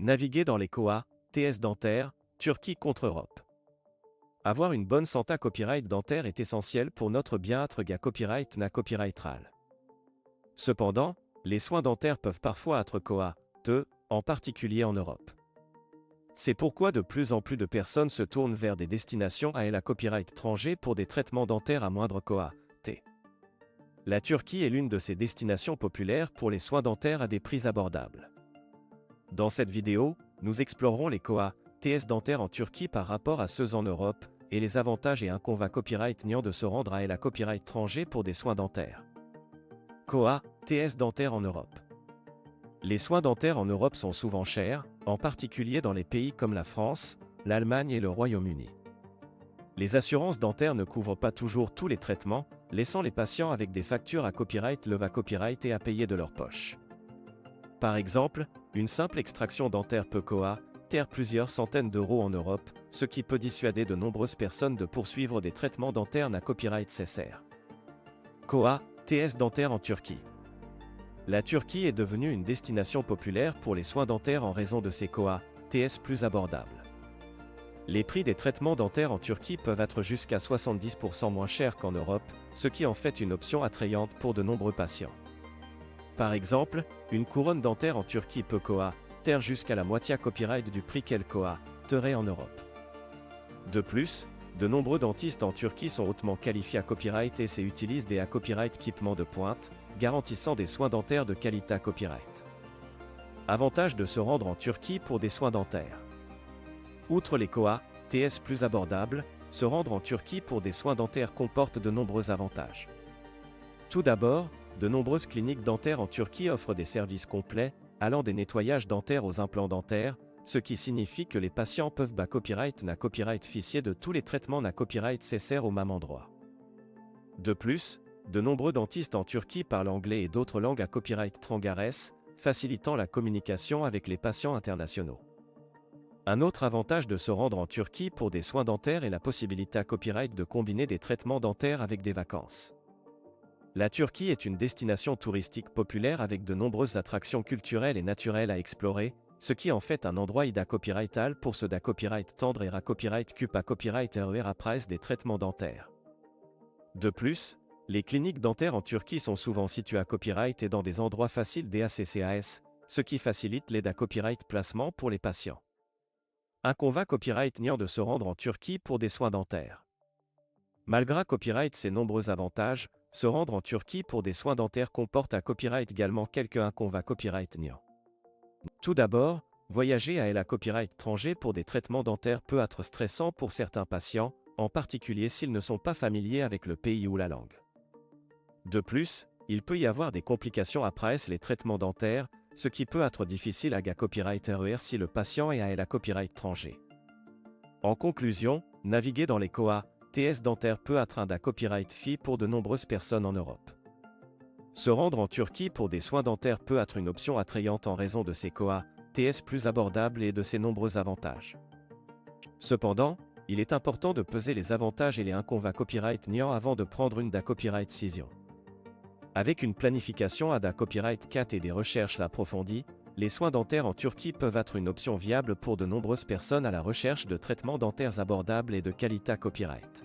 Naviguer dans les KOA, TS dentaires, Turquie contre Europe. Avoir une bonne santé copyright dentaire est essentiel pour notre bien-être copyright na copyrightral. Cependant, les soins dentaires peuvent parfois être KOA, en particulier en Europe. C'est pourquoi de plus en plus de personnes se tournent vers des destinations à la copyright étranger pour des traitements dentaires à moindre KOA, La Turquie est l'une de ces destinations populaires pour les soins dentaires à des prix abordables. Dans cette vidéo, nous explorerons les KOA, TS dentaires en Turquie par rapport à ceux en Europe, et les avantages et inconvénients copyright niant de se rendre à la copyright étranger pour des soins dentaires. KOA, TS dentaires en Europe. Les soins dentaires en Europe sont souvent chers, en particulier dans les pays comme la France, l'Allemagne et le Royaume-Uni. Les assurances dentaires ne couvrent pas toujours tous les traitements, laissant les patients avec des factures à copyright copyright et à payer de leur poche. Par exemple, une simple extraction dentaire peut coûter plusieurs centaines d'euros en Europe, ce qui peut dissuader de nombreuses personnes de poursuivre des traitements dentaires à copyright cessaire. KOA, TS dentaires en Turquie. La Turquie est devenue une destination populaire pour les soins dentaires en raison de ses KOA, TS plus abordables. Les prix des traitements dentaires en Turquie peuvent être jusqu'à 70% moins chers qu'en Europe, ce qui en fait une option attrayante pour de nombreux patients. Par exemple, une couronne dentaire en Turquie peut coûter jusqu'à la moitié copyright du prix qu'elle coûterait en Europe. De plus, de nombreux dentistes en Turquie sont hautement qualifiés à copyright et utilisent des copyright équipements de pointe, garantissant des soins dentaires de qualité copyright. Avantage de se rendre en Turquie pour des soins dentaires. Outre les KOA, TS plus abordables, se rendre en Turquie pour des soins dentaires comporte de nombreux avantages. Tout d'abord, de nombreuses cliniques dentaires en Turquie offrent des services complets, allant des nettoyages dentaires aux implants dentaires, ce qui signifie que les patients peuvent copyright na copyright ficier de tous les traitements na copyright cessaire au même endroit. De plus, de nombreux dentistes en Turquie parlent anglais et d'autres langues à copyright trangares, facilitant la communication avec les patients internationaux. Un autre avantage de se rendre en Turquie pour des soins dentaires est la possibilité à copyright de combiner des traitements dentaires avec des vacances. La Turquie est une destination touristique populaire avec de nombreuses attractions culturelles et naturelles à explorer, ce qui en fait un endroit copyrightal pour ceux copyright tendre et copyright cup à copyright après des traitements dentaires. De plus, les cliniques dentaires en Turquie sont souvent situées à copyright et dans des endroits faciles d'ACCAS, ce qui facilite l'aide à copyright placement pour les patients. Inconvénient copyright niant de se rendre en Turquie pour des soins dentaires. Malgré copyright ses nombreux avantages, se rendre en Turquie pour des soins dentaires comporte à copyright également quelques inconvénients copyright niant. Tout d'abord, voyager à la copyright étranger pour des traitements dentaires peut être stressant pour certains patients, en particulier s'ils ne sont pas familiers avec le pays ou la langue. De plus, il peut y avoir des complications après les traitements dentaires, ce qui peut être difficile à copyright si le patient est à la copyright étranger. En conclusion, naviguer dans les KOA, TS dentaires peut être un copyright fee pour de nombreuses personnes en Europe. Se rendre en Turquie pour des soins dentaires peut être une option attrayante en raison de ses KOA, TS plus abordables et de ses nombreux avantages. Cependant, il est important de peser les avantages et les inconvénients copyright niant avant de prendre une copyright décision. Avec une planification à copyright 4 et des recherches approfondies, les soins dentaires en Turquie peuvent être une option viable pour de nombreuses personnes à la recherche de traitements dentaires abordables et de qualité copyright.